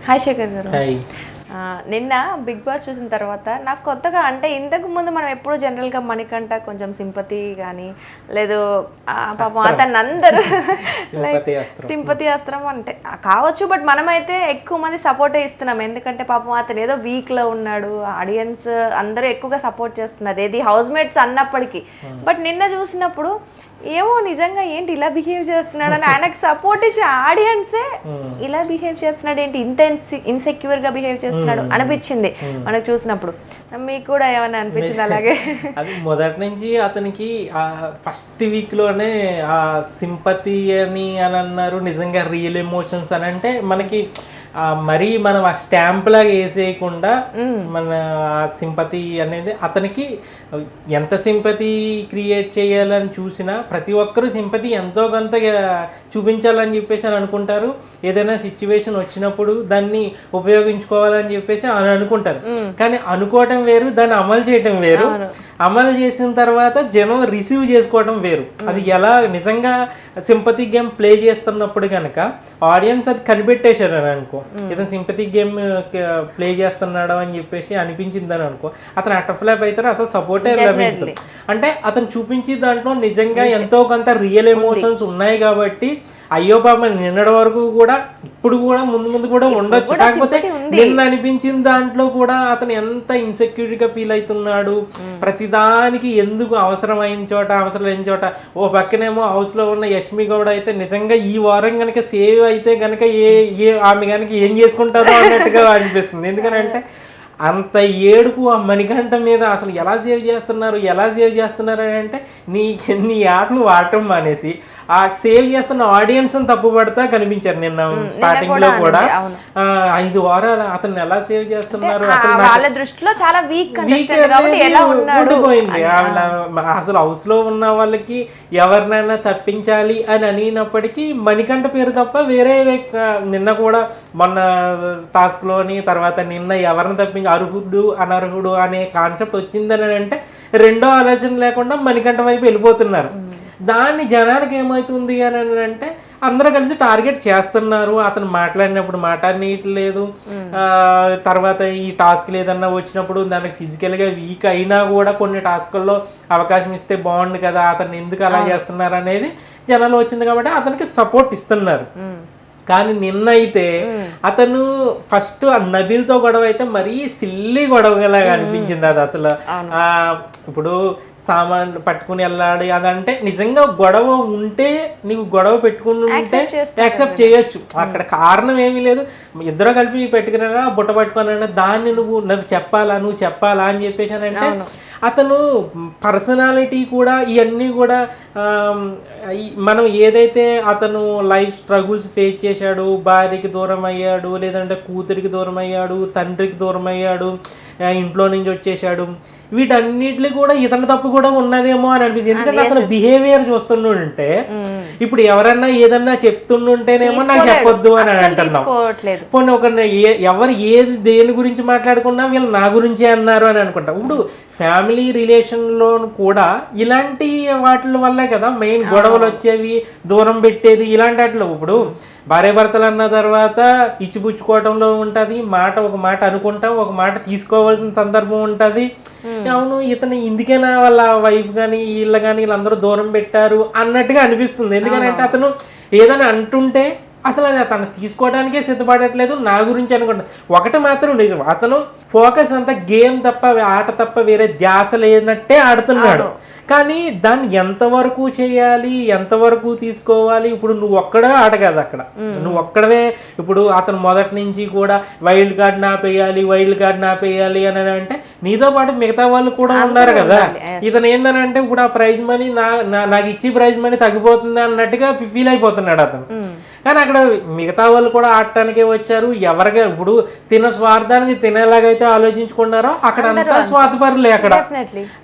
Hi Shekhar గారు. Hi. నిన్న big boss చూసిన తర్వాత నాకు కొత్తగా అంటే ఇంతకు ముందు మనం ఎప్పుడు జనరల్గా మణికంఠ కొంచెం సింపతి కానీ లేదు పాపం అతను అందరూ సింపతి అస్త్రం అంటే కావచ్చు, బట్ మనమైతే ఎక్కువ మంది సపోర్టే ఇస్తున్నాం. ఎందుకంటే పాపం అతను ఏదో వీక్లో ఉన్నాడు, ఆడియన్స్ అందరూ ఎక్కువగా సపోర్ట్ చేస్తున్నారు, ఏది హౌస్ మేట్స్ అన్నప్పటికీ. బట్ నిన్న చూసినప్పుడు ఏమో నిజంగా ఏంటి ఇలా బిహేవ్ చేస్తున్నాడు అని ఆయనకు సపోర్ట్ ఇచ్చే ఆడియన్సే ఇలా బిహేవ్ చేస్తున్నాడు, ఏంటి ఇంత ఇన్సెక్యూర్ గా బిహేవ్ చేస్తున్నాడు అనిపించింది మనకు చూసినప్పుడు. మీకు కూడా ఏమైనా అనిపించింది అలాగే? అది మొదటి నుంచి అతనికి ఫస్ట్ వీక్ లోనే ఆ సింపతి అని అన్నారు, నిజంగా రియల్ ఎమోషన్స్ అని అంటే మనకి మరీ మనం ఆ స్టాంప్ లాగా వేసేయకుండా మన ఆ సింపతి అనేది అతనికి ఎంత సింపతి క్రియేట్ చేయాలని చూసినా ప్రతి ఒక్కరూ సింపతి ఎంతో కొంత చూపించాలని చెప్పేసి అని అనుకుంటారు. ఏదైనా సిచ్యువేషన్ వచ్చినప్పుడు దాన్ని ఉపయోగించుకోవాలని చెప్పేసి అని అనుకుంటారు. కానీ అనుకోవటం వేరు, దాన్ని అమలు చేయటం వేరు. అమలు చేసిన తర్వాత జనం రిసీవ్ చేసుకోవడం వేరు. అది ఎలా నిజంగా సింపతి గేమ్ ప్లే చేస్తున్నప్పుడు కనుక ఆడియన్స్ అది కనిపెట్టేశారు అని అనుకో, ఇతను సింపతి గేమ్ ప్లే చేస్తున్నాడు అని చెప్పేసి అనిపించింది అని అనుకో, అతను అటర్ఫ్లాప్ అవుతారు, అసలు సపోర్టే లభించదు. అంటే అతను చూపించే దాంట్లో నిజంగా ఎంతో కొంత రియల్ ఎమోషన్స్ ఉన్నాయి కాబట్టి అయ్యో పాప నిన్నటి వరకు కూడా ఇప్పుడు కూడా ముందు కూడా ఉండొచ్చు. కాకపోతే నిన్న అనిపించిన దాంట్లో కూడా అతను ఎంత ఇన్సెక్యూరిటీగా ఫీల్ అవుతున్నాడు, ప్రతిదానికి ఎందుకు అవసరమైన చోట అవసరం లేని చోట. ఓ పక్కనేమో హౌస్లో ఉన్న యష్మి గౌడ అయితే నిజంగా ఈ వారం కనుక సేవ్ అయితే కనుక ఆమె కనుక ఏం చేసుకుంటారో అన్నట్టుగా అనిపిస్తుంది. ఎందుకంటే అంత ఏడుపు ఆ మణికంఠ మీద అసలు ఎలా సేవ్ చేస్తున్నారు అని అంటే నీ ఆటను వాడటం మానేసి ఆ సేవ్ చేస్తున్న ఆడియన్స్ తప్పు పడతా కనిపించారు నిన్న స్టార్టింగ్ లో కూడా. 5 వారాలు అతను ఎలా సేవ్ చేస్తున్నారు ఉండిపోయింది. అసలు హౌస్ లో ఉన్న వాళ్ళకి ఎవరినైనా తప్పించాలి అని అనినప్పటికీ మణికంఠ పేరు తప్ప వేరే నిన్న కూడా మొన్న టాస్క్ లోని తర్వాత నిన్న ఎవరిని తప్పించి అర్హుడు అనర్హుడు అనే కాన్సెప్ట్ వచ్చిందని అంటే రెండో ఆలోచన లేకుండా మణికంఠ వైపు వెళ్ళిపోతున్నారు. దాన్ని జనానికి ఏమవుతుంది అని అంటే అందరూ కలిసి టార్గెట్ చేస్తున్నారు. అతను మాట్లాడినప్పుడు మాట్లాడనీయట్లేదు, తర్వాత ఈ టాస్క్లు ఏదన్నా వచ్చినప్పుడు దానికి ఫిజికల్గా వీక్ అయినా కూడా కొన్ని టాస్కుల్లో అవకాశం ఇస్తే బాగుండు కదా, అతను ఎందుకు అలా చేస్తున్నారు అనేది జనాలు వచ్చింది కాబట్టి అతనికి సపోర్ట్ ఇస్తున్నారు. కానీ నిన్న అయితే అతను ఫస్ట్ నబీల్తో గొడవ అయితే మరీ సిల్లీ గొడవలాగా అనిపించింది. అది అసలు ఇప్పుడు సామాన్ పట్టుకుని వెళ్ళాడు అదంటే నిజంగా గొడవ ఉంటే నీకు గొడవ పెట్టుకుని ఉంటే యాక్సెప్ట్ చేయొచ్చు, అక్కడ కారణం ఏమీ లేదు, ఇద్దరు కలిపి పెట్టుకున్నారా బుట్ట పట్టుకున్నా దాన్ని నువ్వు చెప్పాలా అని చెప్పేసి అని అంటే అతను పర్సనాలిటీ కూడా ఇవన్నీ కూడా మనం ఏదైతే అతను లైఫ్ స్ట్రగుల్స్ ఫేస్ చేశాడు, భార్యకి దూరం అయ్యాడు, లేదంటే కూతురికి దూరం అయ్యాడు, తండ్రికి దూరం అయ్యాడు, ఇంట్లో నుంచి వచ్చేసాడు, వీటన్నిటిని కూడా ఇతని తప్పు కూడా ఉన్నదేమో అని అనిపిస్తుంది. ఎందుకంటే అతను బిహేవియర్ చూస్తుంటే ఇప్పుడు ఎవరన్నా ఏదన్నా చెప్తుంటేనేమో నాకు చెప్పొద్దు అని అంటున్నాం. పోనీ ఎవరు దేని గురించి మాట్లాడుకున్నా వీళ్ళు నా గురించే అన్నారు అని అనుకుంటాం. ఇప్పుడు ఫ్యామిలీ రిలేషన్లో కూడా ఇలాంటి వాటి వల్లే కదా మెయిన్ గొడవలు వచ్చేవి, దూరం పెట్టేది ఇలాంటి వాటిలో. ఇప్పుడు భార్యాభర్తలు అన్న తర్వాత ఇచ్చిపుచ్చుకోవడంలో ఉంటుంది, ఒక మాట అనుకుంటాం, ఒక మాట తీసుకోవాల్సిన సందర్భం ఉంటుంది. అవును ఇతను ఇందుకేనా వాళ్ళ వైఫ్ కానీ వీళ్ళందరూ దూరం పెట్టారు అన్నట్టుగా అనిపిస్తుంది. ఎందుకంటే అతను ఏదైనా అంటుంటే అసలు అది అతను తీసుకోవడానికే సిద్ధపడట్లేదు, నా గురించి అనుకుంటా. ఒకటి మాత్రం నిజం, అతను ఫోకస్ అంతా గేమ్ తప్ప ఆట తప్ప వేరే ధ్యాస లేనట్టే ఆడుతున్నాడు. కానీ దాన్ని ఎంతవరకు చేయాలి, ఎంతవరకు తీసుకోవాలి, ఇప్పుడు నువ్వు ఒక్కడే ఆట కదా అక్కడ, నువ్వు ఒక్కడవే. ఇప్పుడు అతను మొదటి నుంచి కూడా వైల్డ్ కార్డ్ నాపేయాలి అని అంటే నీతో పాటు మిగతా వాళ్ళు కూడా ఉన్నారు కదా. ఇతను ఏందనంటే ఇప్పుడు ఆ ప్రైజ్ మనీ నాకు ఇచ్చి ప్రైజ్ మనీ తగ్గిపోతుంది అన్నట్టుగా ఫీల్ అయిపోతున్నాడు అతను. కానీ అక్కడ మిగతా వాళ్ళు కూడా ఆడటానికే వచ్చారు. ఎవరిగా ఇప్పుడు తిన స్వార్థానికి తినేలాగైతే ఆలోచించుకున్నారో అక్కడ అంతా స్వార్థపరులే. అక్కడ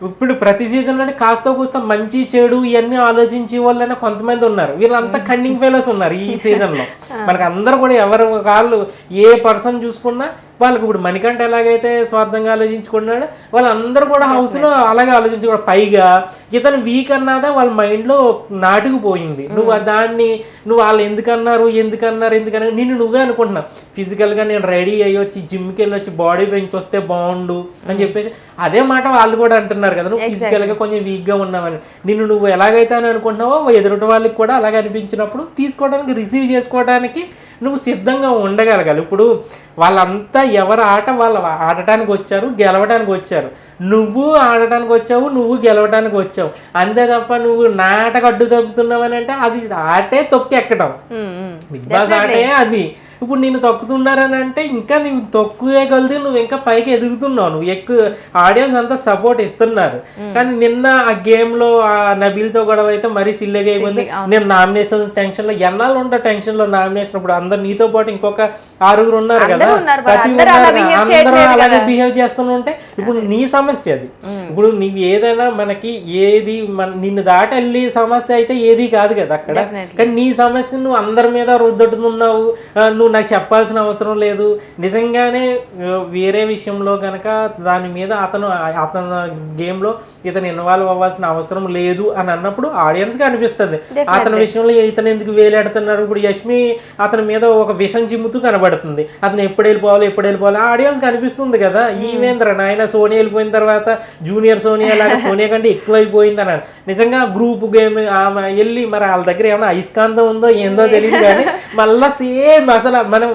ఇప్పుడు ప్రతి సీజన్లోనే కాస్త కూస్త మంచి చెడు ఇవన్నీ ఆలోచించే వాళ్ళైనా కొంతమంది ఉన్నారు. వీళ్ళంతా కన్నింగ్ ఫెయిలర్స్ ఉన్నారు ఈ సీజన్లో. మనకు అందరూ కూడా ఎవరు కాళ్ళు ఏ పర్సన్ చూసుకున్నా వాళ్ళకి ఇప్పుడు మణికంఠ ఎలాగైతే స్వార్థంగా ఆలోచించుకున్నాడు వాళ్ళందరూ కూడా హౌస్లో అలాగే ఆలోచించుకోవడం. పైగా ఇతను వీక్ అన్నదా వాళ్ళ మైండ్లో నాటుకుపోయింది. నువ్వు వాళ్ళు ఎందుకన్నా అన్నారు ఎందుకని నిన్ను నువ్వే అనుకుంటున్నావు. ఫిజికల్గా నేను రెడీ అయ్యి వచ్చి జిమ్కి వెళ్ళి వచ్చి బాడీ పెంచి వస్తే బాగుండు అని చెప్పేసి అదే మాట వాళ్ళు కూడా అంటున్నారు కదా, నువ్వు ఫిజికల్గా కొంచెం వీక్గా ఉన్నావని. నిన్ను నువ్వు ఎలాగైతే అని అనుకుంటున్నావో ఎదుటి వాళ్ళకి కూడా అలాగే అనిపించినప్పుడు తీసుకోవడానికి రిసీవ్ చేసుకోవడానికి నువ్వు సిద్ధంగా ఉండగలగాలి. ఇప్పుడు వాళ్ళంతా ఎవరు ఆట వాళ్ళు ఆడటానికి వచ్చారు, గెలవడానికి వచ్చారు. నువ్వు ఆడటానికి వచ్చావు, నువ్వు గెలవడానికి వచ్చావు. అంతే తప్ప నువ్వు నా ఆటకు అడ్డు తప్పుతున్నావు అని అంటే అది ఆటే తొక్కి ఎక్కడం. బిగ్ బాస్ ఆటే అది. ఇప్పుడు నేను తొక్కుతున్నారని అంటే ఇంకా నువ్వు తొక్కువే కొలిది నువ్వు ఇంకా పైకి ఎదుగుతున్నావు, నువ్వు ఎక్కువ ఆడియన్స్ అంతా సపోర్ట్ ఇస్తున్నారు. కానీ నిన్న ఆ గేమ్లో ఆ నబీల్తో గొడవ అయితే మరీ సిల్లిగా అయిపోయింది. నేను నామినేషన్ టెన్షన్లో ఎన్నాళ్ళు ఉంటా టెన్షన్లో నామినేషన్. ఇప్పుడు అందరు నీతో పాటు ఇంకొక 6 ఉన్నారు కదా, ప్రతి అందరూ అలాగే బిహేవ్ చేస్తుంటే ఇప్పుడు నీ సమస్య అది. ఇప్పుడు నీవు ఏదైనా మనకి ఏది నిన్ను దాటి వెళ్ళి సమస్య అయితే ఏది కాదు కదా అక్కడ. కానీ నీ సమస్య నువ్వు అందరి మీద రుద్దట్టున్నావు, నువ్వు నాకు చెప్పాల్సిన అవసరం లేదు. నిజంగానే వేరే విషయంలో కనుక దాని మీద అతను గేమ్లో ఇతను ఇన్వాల్వ్ అవ్వాల్సిన అవసరం లేదు అని అన్నప్పుడు ఆడియన్స్కి అనిపిస్తుంది అతని విషయంలో ఇతను ఎందుకు వేలాడుతున్నారు. ఇప్పుడు యష్మి అతని మీద ఒక విషం చిమ్ముతూ కనబడుతుంది, అతను ఎప్పుడు వెళ్ళిపోవాలి ఆడియన్స్కి అనిపిస్తుంది కదా. ఈవేంద్ర నాయన సోనియా వెళ్ళిపోయిన తర్వాత జూనియర్ సోనియా లాగా సోనియా కంటే ఎక్కువ అయిపోయింది అన్నాడు. నిజంగా గ్రూప్ గేమ్ ఆమె వెళ్ళి మరి వాళ్ళ దగ్గర ఏమైనా అయస్కాంతం ఉందో ఏందో తెలియదు కానీ మళ్ళీ సేమ్ అసలు మనం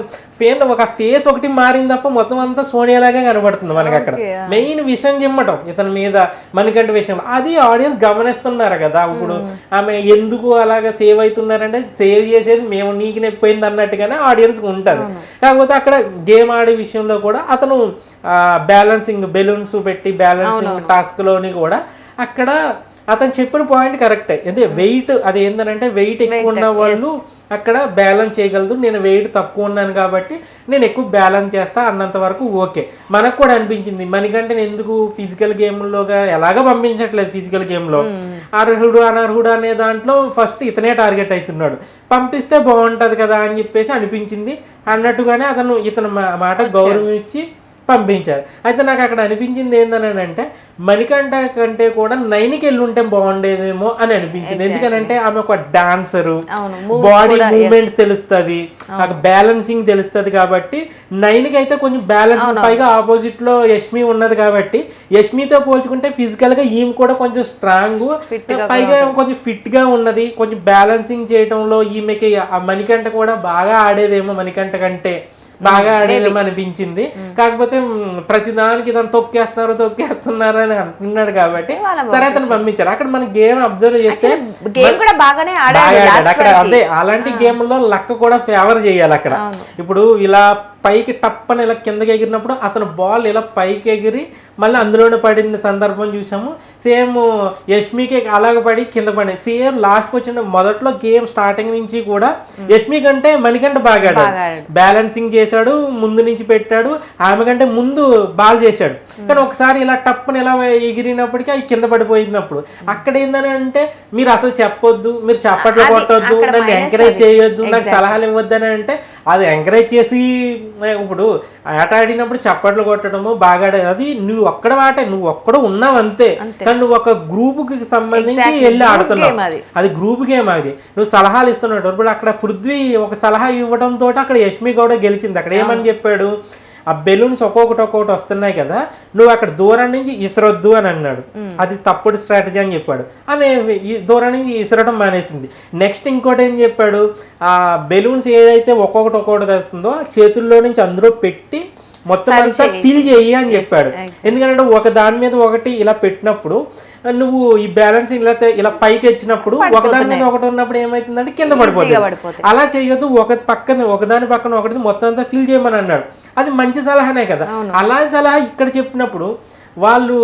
ఒక ఫేస్ ఒకటి మారింది తప్ప మొత్తం అంతా సోనియాలాగే కనబడుతుంది మనకి. అక్కడ మెయిన్ విషయం చిమ్మటం ఇతని మీద మణికంఠ విషయం అది ఆడియన్స్ గమనిస్తున్నారు కదా. ఇప్పుడు ఆమె ఎందుకు అలాగా సేవ్ అవుతున్నారంటే సేవ్ చేసేది మేము నీకు నొప్పిపోయింది అన్నట్టుగానే ఆడియన్స్కి ఉంటుంది. కాకపోతే అక్కడ గేమ్ ఆడే విషయంలో కూడా అతను బ్యాలెన్సింగ్ బెలూన్స్ పెట్టి బ్యాలెన్సింగ్ టాస్క్లోని కూడా అక్కడ అతను చెప్పిన పాయింట్ కరెక్టే. అదే వెయిట్ అది ఏంటంటే వెయిట్ ఎక్కువ ఉన్న వాళ్ళు అక్కడ బ్యాలెన్స్ చేయగలదు. నేను వెయిట్ తక్కువ ఉన్నాను కాబట్టి నేను ఎక్కువ బ్యాలెన్స్ చేస్తా అన్నంత వరకు ఓకే. మనకు కూడా అనిపించింది మణికంఠని ఎందుకు ఫిజికల్ గేమ్లోగా ఎలాగో పంపించట్లేదు. ఫిజికల్ గేమ్లో అర్హుడు అనర్హుడు అనే దాంట్లో ఫస్ట్ ఇతనే టార్గెట్ అవుతున్నాడు, పంపిస్తే బాగుంటుంది కదా అని చెప్పేసి అనిపించింది. అన్నట్టుగానే అతను ఇతని మాట గౌరవం ఇచ్చి పంపించారు. అయితే నాకు అక్కడ అనిపించింది ఏందని అంటే మణికంఠ కంటే కూడా 9కి వెళ్ళి ఉంటే బాగుండేదేమో అని అనిపించింది. ఎందుకనంటే ఆమె ఒక డాన్సరు, బాడీ మూవ్మెంట్స్ తెలుస్తుంది, నాకు బ్యాలెన్సింగ్ తెలుస్తుంది కాబట్టి 9కి అయితే కొంచెం బ్యాలెన్స్. పైగా ఆపోజిట్ లో యష్మి ఉన్నది కాబట్టి యష్మితో పోల్చుకుంటే ఫిజికల్ గా ఈమె కూడా కొంచెం స్ట్రాంగ్, పైగా కొంచెం ఫిట్ గా ఉన్నది. కొంచెం బ్యాలెన్సింగ్ చేయడంలో ఈమెకి మణికంఠ కూడా బాగా ఆడేదేమో, మణికంఠ కంటే బాగా ఆడేదేమో అనిపించింది. కాకపోతే ప్రతిదానికి దాన్ని తొక్కేస్తున్నారు అని అంటున్నాడు కాబట్టి సరే అతను పంపించారు. అక్కడ మన గేమ్ అబ్జర్వ్ చేస్తే అక్కడ అదే అలాంటి గేమ్ లో లక్క కూడా ఫేవర్ చేయాలి అక్కడ. ఇప్పుడు ఇలా పైకి టప్పని ఇలా కిందకి ఎగిరినప్పుడు అతను బాల్ ఇలా పైకి ఎగిరి మళ్ళీ అందులోనే పడిన సందర్భం చూసాము. సేమ్ యష్మికి అలాగ పడి కింద పడి సేమ్ లాస్ట్కి వచ్చిన మొదట్లో గేమ్ స్టార్టింగ్ నుంచి కూడా యష్మి కంటే మణికంఠ బాగా బ్యాలెన్సింగ్ చేశాడు, ముందు నుంచి పెట్టాడు, ఆమె కంటే ముందు బాల్ చేశాడు. కానీ ఒకసారి ఇలా టప్పని ఇలా ఎగిరినప్పటికీ అవి కింద పడిపోయినప్పుడు అక్కడ ఏందని అంటే మీరు అసలు చెప్పొద్దు, మీరు చప్పట్లు కొట్టొద్దు, నన్ను ఎంకరేజ్ చేయొద్దు, నాకు సలహాలు ఇవ్వద్దు అని అంటే అది ఎంకరేజ్ చేసి ఇప్పుడు ఆట ఆడినప్పుడు చప్పట్లు కొట్టడము బాగా అది నువ్వు ఒక్కడ ఆట నువ్వు ఒక్కడ ఉన్నావు అంతే. కానీ నువ్వు ఒక గ్రూప్ కి సంబంధించి వెళ్ళి ఆడుతున్నావు, అది గ్రూప్ గేమ్. అది నువ్వు సలహాలు ఇస్తున్నాడు. ఇప్పుడు అక్కడ పృథ్వీ ఒక సలహా ఇవ్వడంతో అక్కడ యష్మి గౌడ గెలిచింది. అక్కడ ఏమని చెప్పాడు, ఆ బెలూన్స్ ఒక్కొక్కటి వస్తున్నాయి కదా, నువ్వు అక్కడ దూరం నుంచి ఇసరొద్దు అని అన్నాడు. అది తప్పుడు స్ట్రాటజీ అని చెప్పాడు. ఆమె దూరం నుంచి ఇసరడం మానేసింది. నెక్స్ట్ ఇంకోటి ఏం చెప్పాడు, ఆ బెలూన్స్ ఏదైతే ఒక్కొక్కటి తెస్తుందో చేతుల్లో నుంచి అందులో పెట్టి మొత్తం అంతా ఫిల్ చేయి అని చెప్పాడు. ఎందుకంటే ఒక దాని మీద ఒకటి ఇలా పెట్టినప్పుడు నువ్వు ఈ బ్యాలెన్స్ ఇలా పైకి వచ్చినప్పుడు ఒకదాని మీద ఒకటి ఉన్నప్పుడు ఏమైతుందంటే కింద పడిపోతుంది. అలా చేయొద్దు, ఒకదాని పక్కన ఒకటి మొత్తం అంతా ఫిల్ చేయమని అన్నాడు. అది మంచి సలహానే కదా. అలా సలహా ఇక్కడ చెప్పినప్పుడు వాళ్ళు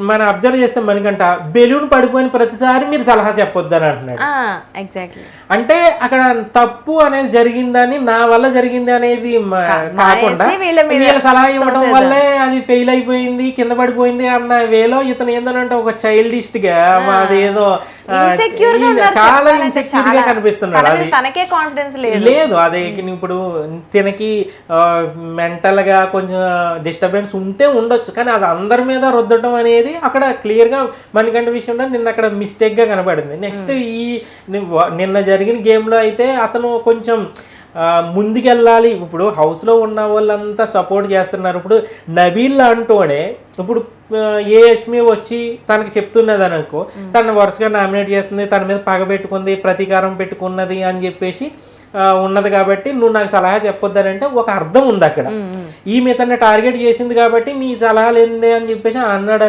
మనం అబ్జర్వ్ చేస్తే మనకంట బెలూన్ పడిపోయిన ప్రతిసారి మీరు సలహా చెప్పొద్దు అని అంటున్నాడు. అంటే అక్కడ తప్పు అనేది జరిగిందని నా వల్ల జరిగింది అనేది కాకుండా వీళ్ళ సలహా ఇవ్వడం వల్లే అది ఫెయిల్ అయిపోయింది, కింద పడిపోయింది అన్న వేలో ఇతను ఏంటంటే ఒక చైల్డిస్ట్ గా అదేదో చాలా ఇన్సెక్యూర్ గా కనిపిస్తున్నాడు. అది తనకే కాన్ఫిడెన్స్ లేదు. అదే ఇప్పుడు తినకి మెంటల్ గా కొంచెం డిస్టర్బెన్స్ ఉంటే ఉండొచ్చు, కానీ అది అందరి మీద రుద్దడం అనేది అక్కడ క్లియర్ గా మణికంఠ విషయంలో నిన్న అక్కడ మిస్టేక్ గా కనబడింది. నెక్స్ట్ ఈ నిన్న జరిగిన గేమ్లో అయితే అతను కొంచెం ముందుకెళ్ళాలి. ఇప్పుడు హౌస్లో ఉన్న వాళ్ళంతా సపోర్ట్ చేస్తున్నారు. ఇప్పుడు నబీల్ అంటూనే ఇప్పుడు ఏ యష్మి వచ్చి తనకి చెప్తున్నది అనుకో, తను వరుసగా నామినేట్ చేస్తుంది, తన మీద పగ పెట్టుకుంది, ప్రతీకారం పెట్టుకున్నది అని చెప్పేసి ఉన్నది కాబట్టి నువ్వు నాకు సలహా చెప్పొద్దనంటే ఒక అర్థం ఉంది అక్కడ. ఈమె తన టార్గెట్ చేసింది కాబట్టి నీ సలహాలు ఏంది అని చెప్పేసి అన్నాడు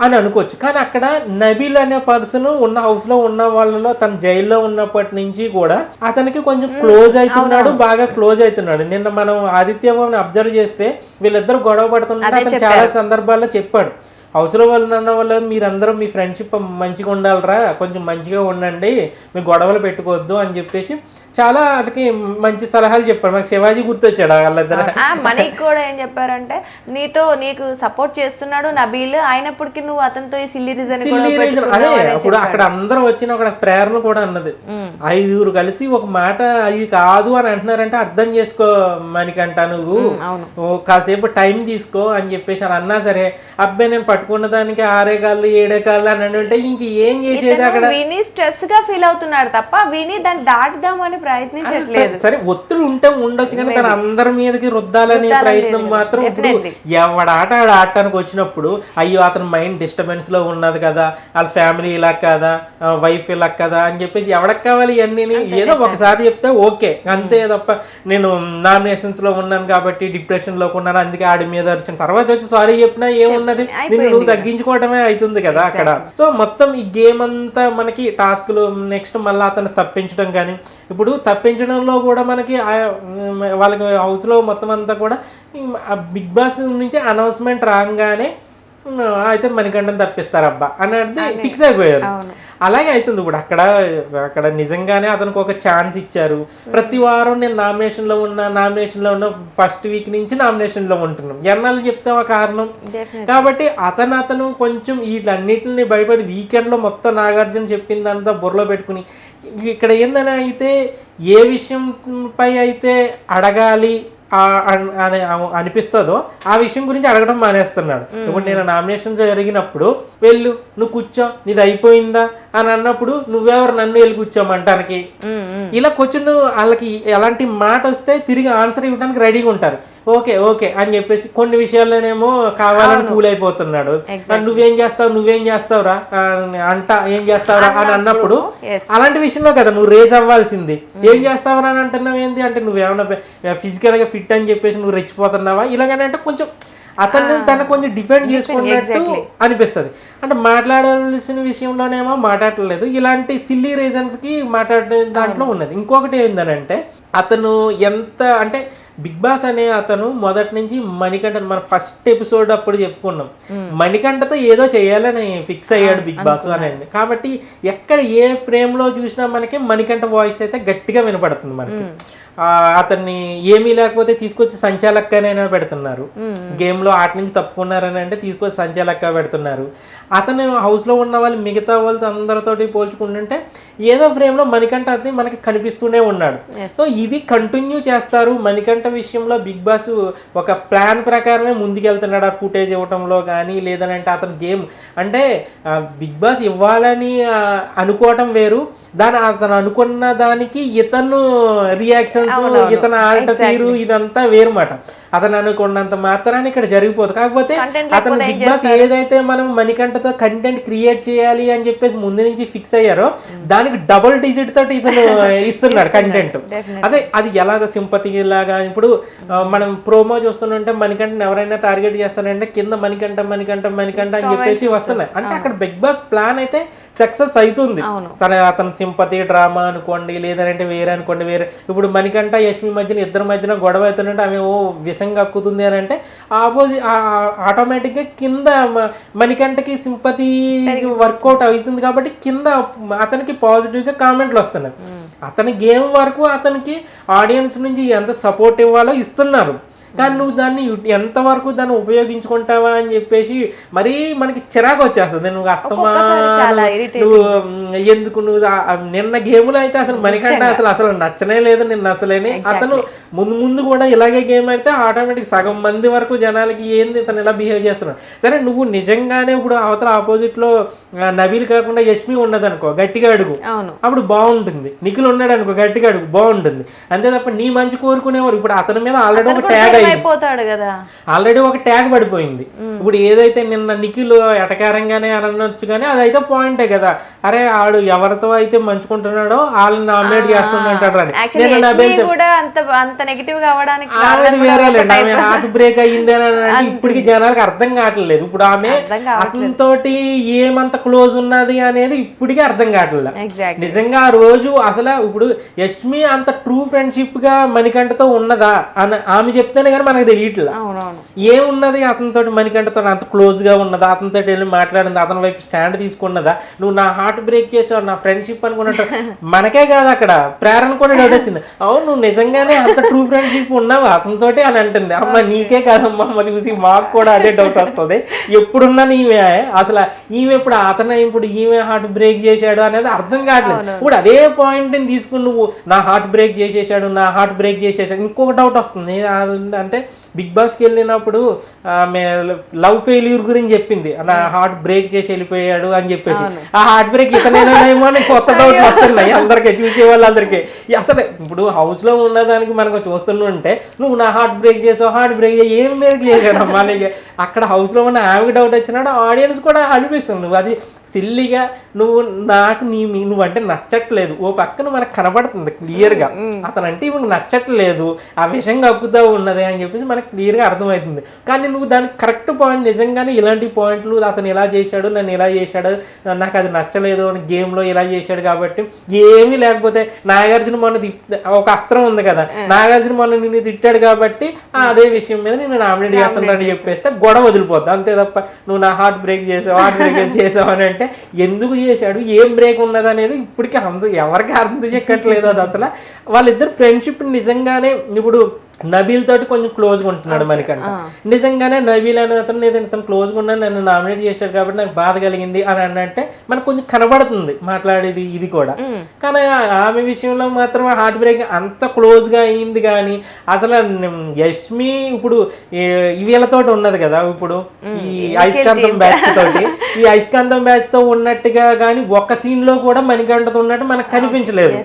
అని అనుకోవచ్చు. కానీ అక్కడ నబీల్ అనే పర్సన్ ఉన్న హౌస్లో ఉన్న వాళ్ళలో తన జైల్లో ఉన్నప్పటి నుంచి కూడా అతనికి కొంచెం క్లోజ్ అవుతున్నాడు, బాగా క్లోజ్ అవుతున్నాడు. నిన్న మనం ఆదిత్యని అబ్జర్వ్ చేస్తే వీళ్ళిద్దరు గొడవ పడుతున్నారు. అతను చాలా సందర్భాల్లో చెప్పాడు, హౌస్లో వాళ్ళు అన్న వాళ్ళు మీరందరూ మీ ఫ్రెండ్షిప్ మంచిగా ఉండాలరా, కొంచెం మంచిగా ఉండండి, మీ గొడవలు పెట్టుకోవద్దు అని చెప్పేసి చాలా వాళ్ళకి మంచి సలహాలు చెప్పాడు. మాకు శివాజీ గుర్తొచ్చాడు వాళ్ళిద్దరు. మనకి కూడా ఏం చెప్పారంటే నీకు సపోర్ట్ చేస్తున్నాడు నబీల్, అయినప్పటికీ నువ్వు అతనితో ఈ సిల్లీ రీజన్. అదే ఇప్పుడు అక్కడ అందరూ వచ్చిన ఒక ప్రేరణ కూడా అన్నది, 5 కలిసి ఒక మాట అది కాదు అని అంటున్నారంటే అర్థం చేసుకో మణికంఠ, నువ్వు కాసేపు టైం తీసుకో అని చెప్పేసి అని అన్నా సరే, అబ్బాయి నేను పట్టుకున్న దానికి 6 కాళ్ళు 7 కాళ్ళు అని అంటే ఇంక ఏం చేసేది అక్కడ. విని స్ట్రెస్ గా ఫీల్ అవుతున్నాడు తప్ప విని దాన్ని దాటుదామని ప్రయత్నించట్లేదు. సరే ఒత్తిడి ఉంటే ఉండొచ్చు కానీ తన అందరి మీదకి రుద్దాలనే ప్రయత్నం మాత్రం. ఇప్పుడు ఎవడాట ఆడటానికి వచ్చినప్పుడు అయ్యో అతని మైండ్ డిస్టర్బెన్స్ లో ఉన్నది కదా, వాళ్ళ ఫ్యామిలీ ఇలా కదా, వైఫ్ ఇలా కదా అని చెప్పేసి ఎవడకి కావాలి ఇవన్నీ. ఏదో ఒకసారి చెప్తే ఓకే అంతే తప్ప నేను నామినేషన్స్ లో ఉన్నాను కాబట్టి డిప్రెషన్ లో ఉన్నాను అందుకే ఆడి మీద వచ్చిన తర్వాత వచ్చి సారీ చెప్పినా ఏమున్నది, నువ్వు తగ్గించుకోవడమే అవుతుంది కదా అక్కడ. సో మొత్తం ఈ గేమ్ అంతా మనకి టాస్క్లు, నెక్స్ట్ మళ్ళీ అతను తప్పించడం కానీ, ఇప్పుడు తప్పించడంలో కూడా మనకి వాళ్ళకి హౌస్లో మొత్తం అంతా కూడా బిగ్ బాస్ నుంచి అనౌన్స్మెంట్ రాగానే అయితే మణికంఠని తప్పిస్తారు అబ్బా అనేది ఫిక్స్ అయిపోయారు. అలాగే అవుతుంది ఇప్పుడు అక్కడ నిజంగానే అతనికి ఒక ఛాన్స్ ఇచ్చారు. ప్రతి వారం నేను నామినేషన్లో ఉన్న ఫస్ట్ వీక్ నుంచి నామినేషన్లో ఉంటున్నాం, ఎన్నాళ్ళు చెప్తాం ఆ కారణం. కాబట్టి అతను కొంచెం వీటన్నిటిని భయపడి వీకెండ్లో మొత్తం నాగార్జున చెప్పిందంతా బుర్రలో పెట్టుకుని ఇక్కడ ఏందని అయితే ఏ విషయంపై అయితే అడగాలి అని అనిపిస్తుందో ఆ విషయం గురించి అడగడం మానేస్తున్నాడు. ఇప్పుడు నేను నామినేషన్ జరిగినప్పుడు వెళ్ళు నువ్వు కూర్చో నీది అయిపోయిందా అని అన్నప్పుడు నువ్వెవరు నన్ను వెళ్ళి కూర్చోమంటానికి, ఇలా కొంచెం వాళ్ళకి ఎలాంటి మాట వస్తే తిరిగి ఆన్సర్ ఇవ్వడానికి రెడీగా ఉంటారు. ఓకే ఓకే అని చెప్పేసి కొన్ని విషయాల్లోనేమో కావాలని కూల్ అయిపోతున్నాడు. నువ్వేం చేస్తావురా ఏం చేస్తావురా అని అన్నప్పుడు అలాంటి విషయంలో కదా నువ్వు రేజ్ అవ్వాల్సింది. ఏం చేస్తావురా అని అంటున్నావు ఏంటి అంటే నువ్వేమన్నా ఫిజికల్ గా ఫిట్ అని చెప్పేసి నువ్వు రెచ్చిపోతున్నావా ఇలాగని అంటే కొంచెం అతన్ని తను కొంచెం డిఫెండ్ చేసుకున్నట్టు అనిపిస్తుంది. అంటే మాట్లాడాల్సిన విషయంలోనేమో మాట్లాడలేదు, ఇలాంటి సిల్లీ రీజన్స్కి మాట్లాడే దాంట్లో ఉన్నది. ఇంకొకటి ఏంటంటే అతను ఎంత అంటే బిగ్ బాస్ అనే అతను మొదటి నుంచి మణికంఠ మన ఫస్ట్ ఎపిసోడ్ అప్పుడు చెప్పుకున్నాం, మణికంఠతో ఏదో చేయాలని ఫిక్స్ అయ్యాడు బిగ్ బాస్ అని. కాబట్టి ఎక్కడ ఏ ఫ్రేమ్లో చూసినా మనకి మణికంఠ వాయిస్ అయితే గట్టిగా వినపడుతుంది మనకి. అతన్ని ఏమీ లేకపోతే తీసుకొచ్చి సంచాలక్కనైనా పెడుతున్నారు, గేమ్లో ఆట నుంచి తప్పుకున్నారని అంటే తీసుకొచ్చి సంచాలక్క పెడుతున్నారు. అతను హౌస్లో ఉన్న వాళ్ళు మిగతా వాళ్ళతో అందరితోటి పోల్చుకుంటుంటే ఏదో ఫ్రేమ్లో మణికంఠ అది మనకి కనిపిస్తూనే ఉన్నాడు. సో ఇది కంటిన్యూ చేస్తారు. మణికంఠ విషయంలో బిగ్ బాస్ ఒక ప్లాన్ ప్రకారమే ముందుకెళ్తున్నాడు. ఆ ఫుటేజ్ ఇవ్వటంలో కానీ లేదనంటే అతను గేమ్ అంటే బిగ్ బాస్ ఇవ్వాలని అనుకోవటం వేరు, అతను అనుకున్న దానికి ఇతను రియాక్షన్స్ ఇతను ఆట తీరు ఇదంతా వేరుమాట. అతను అనుకున్నంత మాత్రాన్ని ఇక్కడ జరిగిపోతుంది. కాకపోతే అతను బిగ్ బాస్ ఏదైతే మనం మణికంఠతో కంటెంట్ క్రియేట్ చేయాలి అని చెప్పేసి ముందు నుంచి ఫిక్స్ అయ్యారో దానికి డబుల్ డిజిట్ తోటి ఇతను ఇస్తున్నాడు కంటెంట్. అదే అది ఎలాగ సింపతి లాగా ఇప్పుడు మనం ప్రోమో చూస్తుంటే మణికంఠని ఎవరైనా టార్గెట్ చేస్తారంటే కింద మణికంఠ అని చెప్పేసి వస్తున్నాయి. అంటే అక్కడ బిగ్ బాస్ ప్లాన్ అయితే సక్సెస్ అవుతుంది. సరే అతను సింపతి డ్రామా అనుకోండి లేదంటే వేరే అనుకోండి వేరే. ఇప్పుడు మణికంఠ యష్మి మధ్యన ఇద్దరి మధ్యన గొడవ అవుతుందంటే ఆమె విషంగా అక్కుతుంది అని అంటే ఆటోమేటిక్గా కింద మణికంఠకి సింపతి వర్కౌట్ అవుతుంది కాబట్టి కింద అతనికి పాజిటివ్గా కామెంట్లు వస్తున్నాయి. అతని గేమ్ వరకు అతనికి ఆడియన్స్ నుంచి ఎంత సపోర్ట్ ఇవ్వాలో ఇస్తున్నారు. కానీ నువ్వు దాన్ని ఎంతవరకు దాన్ని ఉపయోగించుకుంటావా అని చెప్పేసి మరీ మనకి చిరాకు వచ్చేస్తుంది. నువ్వు నువ్వు ఎందుకు నువ్వు నిన్న గేములో అయితే అసలు మణికంఠ అసలు నచ్చనే లేదు నిన్న అసలేని. అతను ముందు కూడా ఇలాగే గేమ్ అయితే ఆటోమేటిక్ సగం మంది వరకు జనాలకి ఏంది ఇతను ఇలా బిహేవ్ చేస్తున్నాడు. సరే నువ్వు నిజంగానే ఇప్పుడు అవతల ఆపోజిట్ లో నబీల్ కాకుండా యష్మి ఉన్నది అనుకో, గట్టిగా అడుగు, అప్పుడు బాగుంటుంది. నిఖిల్ ఉన్నాడు అనుకో, గట్టిగా అడుగు, బాగుంటుంది. అంతే తప్ప నీ మంచి కోరుకునేవారు. ఇప్పుడు అతని మీద ఆల్రెడీ ఒక ట్యాగ్ అయిపోతాడు కదా, ఆల్రెడీ ఒక ట్యాగ్ పడిపోయింది. ఇప్పుడు ఏదైతే నిన్న నిఖిల్ ఎటకారంగానే అనొచ్చు కానీ అదైతే పాయింటే కదా. అరే ఆడు ఎవరితో అయితే మంచుకుంటున్నాడో వాళ్ళని నామినేట్ చేస్తున్నాడు అని. వేరేలేండి, ఆమె హార్ట్ బ్రేక్ అయ్యింది అని ఇప్పటికి జనాలకు అర్థం కావట్లేదు. ఇప్పుడు ఆమె అతనితోటి ఏమంత క్లోజ్ ఉన్నది అనేది ఇప్పటికీ అర్థం కావట్లేదు. నిజంగా ఆ రోజు అసలు ఇప్పుడు యష్మి అంత ట్రూ ఫ్రెండ్షిప్ గా మణికంఠతో ఉన్నదా అని ఆమె చెప్తేనే కానీ మనకు తెలియట్లేదు. ఏమున్నది అతనితో మణికంఠతో అంత క్లోజ్ గా ఉన్నదా, అతనితో వెళ్ళి మాట్లాడింది, అతని వైపు స్టాండ్ తీసుకున్నదా, నువ్వు నా హార్ట్ బ్రేక్ చేసావు నా ఫ్రెండ్షిప్ అనుకున్నట్టు మనకే కాదు అక్కడ ప్రేరణ కూడా డౌట్ వచ్చింది. అవును నువ్వు నిజంగానే అంత ట్రూ ఫ్రెండ్షిప్ ఉన్నావా అతనితోటి అని అంటుంది. అమ్మ నీకే కాదమ్మా మరి చూసి మాకు కూడా అదే డౌట్ వస్తుంది. ఎప్పుడున్నా నీవే అసలు ఈమె ఇప్పుడు అతను ఇప్పుడు ఈమె హార్ట్ బ్రేక్ చేశాడు అనేది అర్థం కావట్లేదు. ఇప్పుడు అదే పాయింట్ ని తీసుకుని నువ్వు నా హార్ట్ బ్రేక్ చేసేసాడు నా హార్ట్ బ్రేక్ చేసేసాడు. ఇంకొక డౌట్ వస్తుంది అంటే బిగ్ బాస్కి వెళ్ళినప్పుడు ఆమె లవ్ ఫెయిల్యూర్ గురించి చెప్పింది, నా హార్ట్ బ్రేక్ చేసి వెళ్ళిపోయాడు అని చెప్పేసి. ఆ హార్ట్ బ్రేక్ ఇతనేమో అని కొత్త డౌట్లు వస్తున్నాయి అందరికీ, చూసే వాళ్ళందరికీ. అసలు ఇప్పుడు హౌస్ లో ఉన్నదానికి మనకు చూస్తుంటే నువ్వు నా హార్ట్ బ్రేక్ చేసావు హార్ట్ బ్రేక్ ఏం బ్రేక్ చేశాడు మనకి. అక్కడ హౌస్ లో ఉన్న ఆమెకి డౌట్ వచ్చినాడు, ఆడియన్స్ కూడా అనిపిస్తుంది నువ్వు అది సిల్లిగా నువ్వు నాకు నువ్వంటే నచ్చట్లేదు. ఓ పక్కన మనకు కనబడుతుంది క్లియర్గా అతనంటే ఇవి నచ్చట్లేదు, ఆ విషయం కక్కుతా ఉన్నది అని చెప్పేసి మనకు క్లియర్గా అర్థమవుతుంది. కానీ నువ్వు దానికి కరెక్ట్ పాయింట్ నిజంగానే ఇలాంటి పాయింట్లు అతను ఇలా చేశాడు నన్ను ఇలా చేశాడు నాకు అది నచ్చలేదు అని గేమ్లో ఇలా చేశాడు కాబట్టి ఏమీ లేకపోతే నాగార్జున మొన్న ఒక అస్త్రం ఉంది కదా, నాగార్జున మొన్న నిన్ను తిట్టాడు కాబట్టి అదే విషయం మీద నేను నామినేట్ చేస్తానని చెప్పేస్తే గొడవ వదిలిపోతా. అంతే తప్ప నువ్వు నా హార్ట్ బ్రేక్ చేసావు అని అంటే ఎందుకు చేశాడు ఏం బ్రేక్ ఉన్నది అనేది ఇప్పటికీ ఎవరికి అర్థం చెక్కట్లేదు. అది అసలు వాళ్ళిద్దరు ఫ్రెండ్షిప్ నిజంగానే ఇప్పుడు నబీల్ తోటి కొంచెం క్లోజ్గా ఉంటున్నాడు మణికంఠ. నిజంగానే నబీల్ అనే అతను క్లోజ్గా ఉన్నాను నన్ను నామినేట్ చేశాడు కాబట్టి నాకు బాధ కలిగింది అని అంటే మనకు కొంచెం కనబడుతుంది మాట్లాడేది ఇది కూడా. కానీ ఆమె విషయంలో మాత్రం హార్ట్ బ్రేక్ అంత క్లోజ్గా అయింది. కానీ అసలు యష్మి ఇప్పుడు వీళ్ళతోటి ఉన్నది కదా, ఇప్పుడు ఈ అయస్కాంతం బ్యాచ్ తోటి ఈ అయస్కాంతం బ్యాచ్ తో ఉన్నట్టుగా కానీ ఒక్క సీన్ లో కూడా మణికంఠతో ఉన్నట్టు మనకు కనిపించలేదు.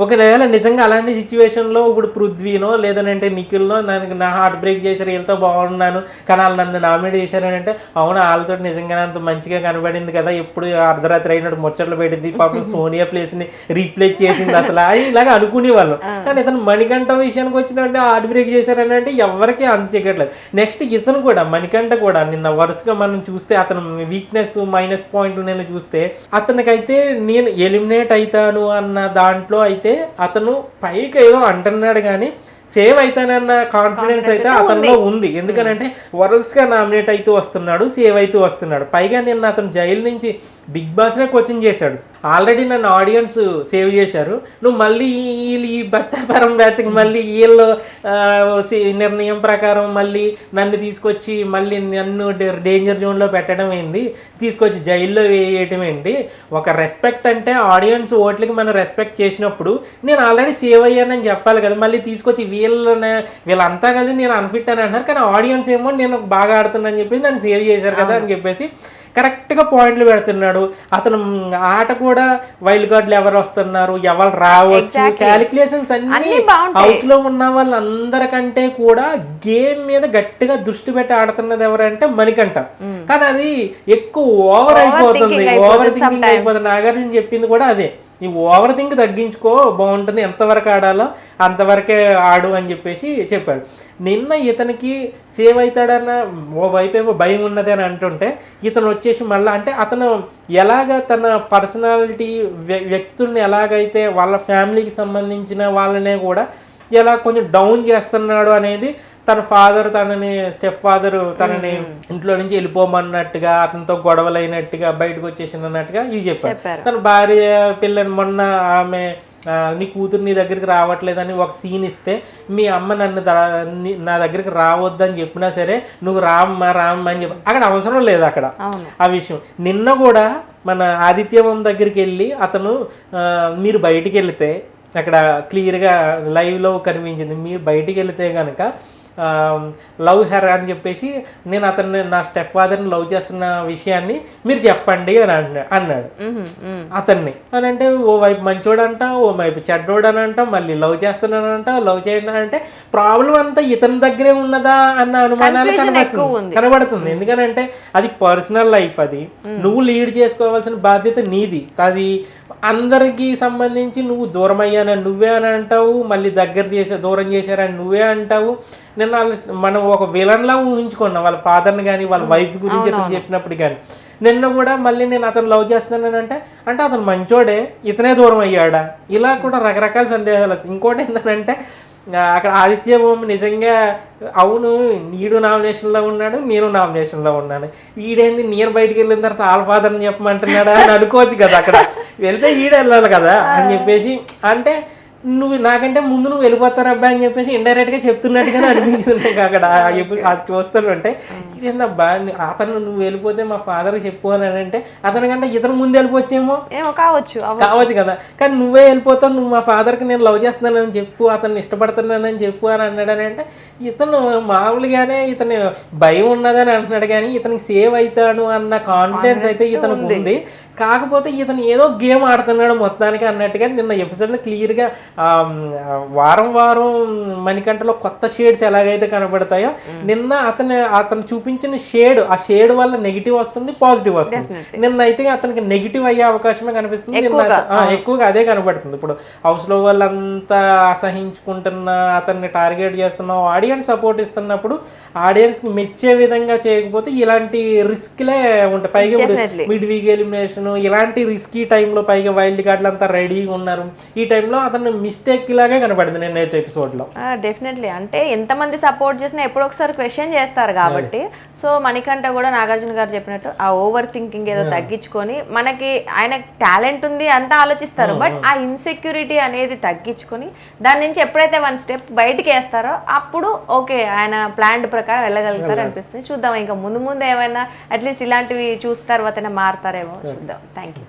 ఒకవేళ నిజంగా అలాంటి సిచ్యువేషన్ లో ఇప్పుడు పృథ్వీనో లేదంటే నిఖిల్నో నా హార్ట్ బ్రేక్ చేశారు వీళ్ళతో బాగున్నాను కానీ వాళ్ళు నన్ను నామినేట్ చేశారని అంటే అవును వాళ్ళతో నిజంగానే అంత మంచిగా కనబడింది కదా, ఎప్పుడు అర్ధరాత్రి అయినట్టు ముచ్చట్లు పెట్టింది, పాపం సోనియా ప్లేస్ ని రీప్లేస్ చేసింది అసలు అని ఇలాగ అనుకునేవాళ్ళు. కానీ ఇతను మణికంఠ విషయానికి వచ్చినట్టే హార్ట్ బ్రేక్ చేశారని అంటే ఎవరికి అంత చేయట్లేదు. నెక్స్ట్ ఇతను కూడా మణికంఠ కూడా నిన్న వరుసగా మనం చూస్తే అతను వీక్నెస్ మైనస్ పాయింట్లు నేను చూస్తే అతనికైతే నేను ఎలిమినేట్ అవుతాను అన్న దాంట్లో అయితే అతను పైకి ఏదో అంటున్నాడు కానీ సేవ్ అవుతానన్న కాన్ఫిడెన్స్ అయితే అతనిలో ఉంది. ఎందుకనంటే వరుసగా నామినేట్ అవుతూ వస్తున్నాడు, సేవ్ అవుతూ వస్తున్నాడు. పైగా నిన్న అతను జైలు నుంచి బిగ్ బాస్నే కోచింగ్ చేశాడు. ఆల్రెడీ నన్ను ఆడియన్స్ సేవ్ చేశారు, నువ్వు మళ్ళీ ఈ బత్తాపరం బ్యాచ్కి మళ్ళీ వీళ్ళు నిర్ణయం ప్రకారం మళ్ళీ నన్ను తీసుకొచ్చి మళ్ళీ నన్ను డేంజర్ జోన్లో పెట్టడం ఏంది, తీసుకొచ్చి జైల్లో వేయటం ఏంటి. ఒక రెస్పెక్ట్ అంటే ఆడియన్స్ ఓట్లకి మనం రెస్పెక్ట్ చేసినప్పుడు నేను ఆల్రెడీ సేవ్ అయ్యానని చెప్పాలి కదా, మళ్ళీ తీసుకొచ్చి వీళ్ళంతా కలిసి నేను అన్ఫిట్ అని అంటున్నారు. కానీ ఆడియన్స్ ఏమో నేను బాగా ఆడుతున్నాను చెప్పేసి నన్ను సేవ్ చేశారు కదా అని చెప్పేసి కరెక్ట్గా పాయింట్లు పెడుతున్నాడు. అతను ఆట కూడా వైల్డ్ కార్డులు ఎవరు వస్తున్నారు ఎవరు రావచ్చు క్యాలిక్యులేషన్స్ అన్ని హౌస్ లో ఉన్న వాళ్ళందరికంటే కూడా గేమ్ మీద గట్టిగా దృష్టి పెట్టి ఆడుతున్నది ఎవరంటే మణికంఠ. కానీ అది ఎక్కువ ఓవర్ అయిపోతుంది, ఓవర్ థింకింగ్ అయిపోతుంది. నాగార్జున చెప్పింది కూడా అదే, ఈ ఓవర్ థింక్ తగ్గించుకో బాగుంటుంది, ఎంతవరకు ఆడాలో అంతవరకే ఆడు అని చెప్పేసి చెప్పాడు. నిన్న ఇతనికి సేవ్ అవుతాడన్న ఓ వైపు ఏమో భయం ఉన్నది అని అంటుంటే ఇతను వచ్చేసి మళ్ళీ అంటే అతను ఎలాగ తన పర్సనాలిటీ వ్యక్తుల్ని ఎలాగైతే వాళ్ళ ఫ్యామిలీకి సంబంధించిన వాళ్ళనే కూడా ఎలా కొంచెం డౌన్ చేస్తున్నాడు అనేది తన ఫాదర్ తనని స్టెప్ ఫాదర్ తనని ఇంట్లో నుంచి వెళ్ళిపోమన్నట్టుగా అతనితో గొడవలైనట్టుగా బయటకు వచ్చేసినట్టుగా ఇది చెప్పారు. తన భార్య పిల్లని మొన్న ఆమె నీ కూతురు నీ దగ్గరికి రావట్లేదని ఒక సీన్ ఇస్తే మీ అమ్మ నా దగ్గరికి రావద్దని చెప్పినా సరే నువ్వు రామ్మా అని చెప్పి అక్కడ అవసరం లేదు అక్కడ ఆ విషయం. నిన్న కూడా మన ఆదిత్యవం దగ్గరికి వెళ్ళి అతను మీరు బయటికి వెళితే అక్కడ క్లియర్గా లైవ్లో కనిపించింది, మీరు బయటికి వెళితే కనుక లవ్ హెర్ అని చెప్పేసి నేను అతన్ని నా స్టెప్ ఫాదర్ని లవ్ చేస్తున్న విషయాన్ని మీరు చెప్పండి అని అన్నాడు అతన్ని. అని అంటే ఓ వైపు మంచోడంట, ఓ వైపు చెడ్డోడనంట, మళ్ళీ లవ్ చేస్తున్నానంట, లవ్ చేయండి అంటే ప్రాబ్లం అంతా ఇతని దగ్గరే ఉన్నదా అన్న అనుమానాలు కనబడుతుంది. ఎందుకనంటే అది పర్సనల్ లైఫ్, అది నువ్వు లీడ్ చేసుకోవాల్సిన బాధ్యత నీది. అది అందరికీ సంబంధించి నువ్వు దూరం అయ్యానని నువ్వే అని అంటావు, మళ్ళీ దూరం చేశారని నువ్వే అంటావు. నిన్న మనం ఒక విలన్లా ఊహించుకున్నాం వాళ్ళ ఫాదర్ని కానీ వాళ్ళ వైఫ్ గురించి అతను చెప్పినప్పుడు కానీ. నిన్న కూడా మళ్ళీ నేను అతను లవ్ చేస్తున్నాను అంటే అతను మంచోడే, ఇతనే దూరం అయ్యాడా, ఇలా కూడా రకరకాల సందేహాలు వస్తాయి. ఇంకోటి ఏంటంటే అక్కడ ఆదిత్య ఓం నిజంగా అవును నీడు నామినేషన్లో ఉన్నాడు, నేను నామినేషన్లో ఉన్నాను, ఈడేంది నేను బయటికి వెళ్ళిన తర్వాత ఆల్ ఫాదర్ని చెప్పమంటున్నాడా అని అనుకోవచ్చు కదా. అక్కడ వెళ్తే ఈడ వెళ్ళాలి కదా అని చెప్పేసి అంటే నువ్వు నాకంటే ముందు నువ్వు వెళ్ళిపోతారు అబ్బాయి అని చెప్పేసి ఇండైరెక్ట్గా చెప్తున్నట్టుగానే అనిపించింది అక్కడ. అది చూస్తుంటే ఇదేందబ్బా అతను నువ్వు వెళ్ళిపోతే మా ఫాదర్ చెప్పు అని అంటే అతనికంటే ఇతను ముందు వెళ్ళిపోవచ్చేమో కావచ్చు కదా. కానీ నువ్వే వెళ్ళిపోతావు, నువ్వు మా ఫాదర్కి నేను లవ్ చేస్తున్నానని చెప్పు, అతన్ని ఇష్టపడుతున్నానని చెప్పు అని అన్నాడని అంటే ఇతను మామూలుగానే ఇతను భయం ఉన్నదని అంటున్నాడు, కానీ ఇతనికి సేవ్ అవుతాడు అన్న కాన్ఫిడెన్స్ అయితే ఇతనికి ఉంది. కాకపోతే ఇతను ఏదో గేమ్ ఆడుతున్నాడు మొత్తానికి అన్నట్టుగా నిన్న ఎపిసోడ్లో క్లియర్గా వారం మణికంఠలో కొత్త షేడ్స్ ఎలాగైతే కనబడతాయో నిన్న అతను చూపించిన షేడ్, ఆ షేడ్ వల్ల నెగిటివ్ వస్తుంది, పాజిటివ్ వస్తుంది. నిన్న అయితే అతనికి నెగిటివ్ అయ్యే అవకాశమే కనిపిస్తుంది, ఎక్కువగా అదే కనబడుతుంది. ఇప్పుడు హౌస్లో వాళ్ళంతా అసహించుకుంటున్న, అతన్ని టార్గెట్ చేస్తున్న, ఆడియన్స్ సపోర్ట్ ఇస్తున్నప్పుడు ఆడియన్స్కి మెచ్చే విధంగా చేయకపోతే ఇలాంటి రిస్క్లే ఉంటాయి. పైగా మిడ్ వీక్ ఎలిమినేషన్ ఇలాంటి రిస్కీ టైంలో పైగా వైల్డ్ కార్డులు అంతా రెడీగా ఉన్నారు. ఈ టైంలో అతను మిస్టేక్ లాగే కనపడింది నేనైతే ఎపిసోడ్లో. డెఫినెట్లీ అంటే ఎంతమంది సపోర్ట్ చేసినా ఎప్పుడో ఒకసారి క్వశ్చన్ చేస్తారు కాబట్టి. సో మణికంఠ కూడా నాగార్జున గారు చెప్పినట్టు ఆ ఓవర్ థింకింగ్ ఏదో తగ్గించుకొని, మనకి ఆయన టాలెంట్ ఉంది అంతా ఆలోచిస్తారు, బట్ ఆ ఇన్సెక్యూరిటీ అనేది తగ్గించుకొని దాని నుంచి ఎప్పుడైతే వన్ స్టెప్ బయటికి వేస్తారో అప్పుడు ఓకే ఆయన ప్లాన్ ప్రకారం వెళ్ళగలుగుతారు అనిపిస్తుంది. చూద్దాం ఇంకా ముందు ఏమైనా అట్లీస్ట్ ఇలాంటివి చూసిన తర్వాత మారుతారేమో చూద్దాం. Thank you.